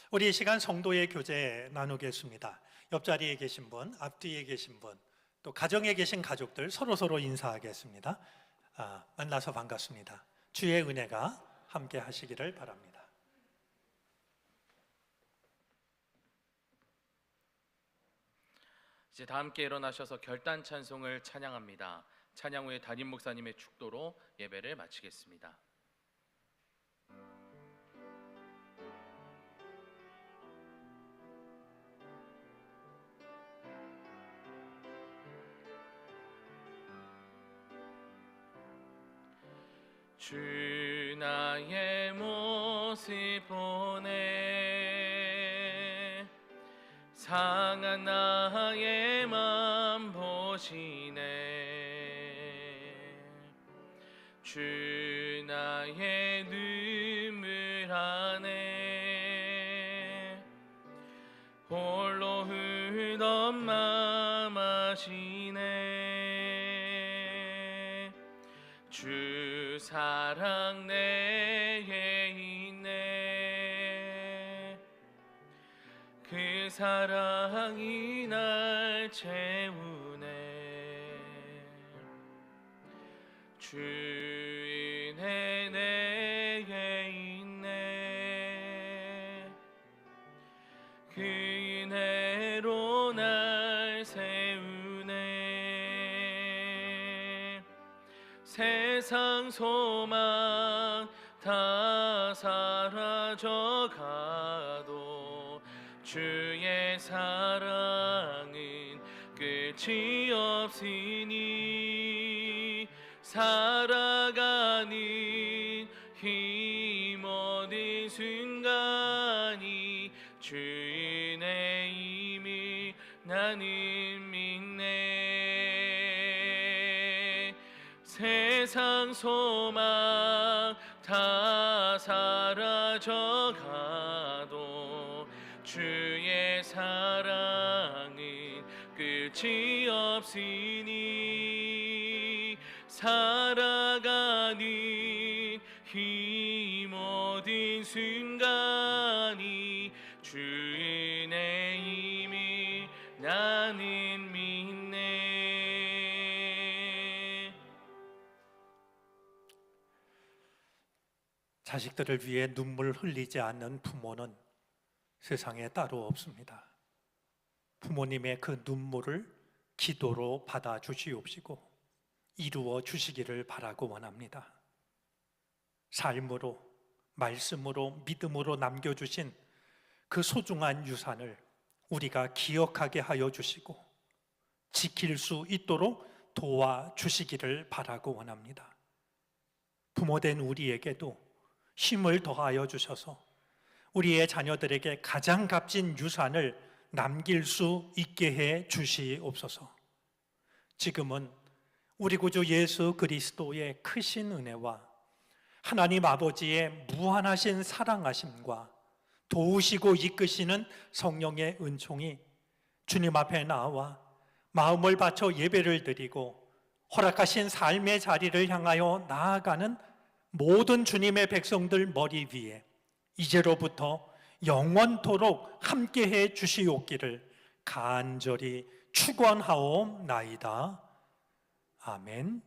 우리 이 시간 성도의 교제 나누겠습니다. 옆자리에 계신 분, 앞뒤에 계신 분, 또 가정에 계신 가족들 서로 인사하겠습니다. 만나서 반갑습니다. 주의 은혜가 함께 하시기를 바랍니다. 이제 다 함께 일어나셔서 결단 찬송을 찬양합니다. 찬양 후에 담임 목사님의 축도로 예배를 마치겠습니다. 주 나의 모습 보네, 상한 나의 맘 보시네. 주 나의 눈물 안에 홀로 흘던 맘 아시네. 주 사랑 내게 있네, 그 사랑이 날 채우네. 주 은혜 내게 있네, 그 은혜로 날 세우네. 세상 소망 다 사라져가도 주의 사랑은 끝이 없으니, 살아가는 힘 얻은 순간이 주 은혜임을 나는 믿네. 세상 소망 다 사라져가도 주의 사랑은 끝이 없으니, 살아가는 힘 얻은 순간이 주 은혜임을 나는 믿네. 자식들을 위해 눈물 흘리지 않는 부모는 세상에 따로 없습니다. 부모님의 그 눈물을 기도로 받아 주시옵시고 이루어 주시기를 바라고 원합니다. 삶으로, 말씀으로, 믿음으로 남겨주신 그 소중한 유산을 우리가 기억하게 하여 주시고 지킬 수 있도록 도와주시기를 바라고 원합니다. 부모된 우리에게도 힘을 더하여 주셔서 우리의 자녀들에게 가장 값진 유산을 남길 수 있게 해 주시옵소서. 지금은 우리 구주 예수 그리스도의 크신 은혜와 하나님 아버지의 무한하신 사랑하심과 도우시고 이끄시는 성령의 은총이 주님 앞에 나와 마음을 바쳐 예배를 드리고 허락하신 삶의 자리를 향하여 나아가는 모든 주님의 백성들 머리 위에 이제로부터 영원토록 함께해 주시옵기를 간절히 축원하옵나이다. 아멘.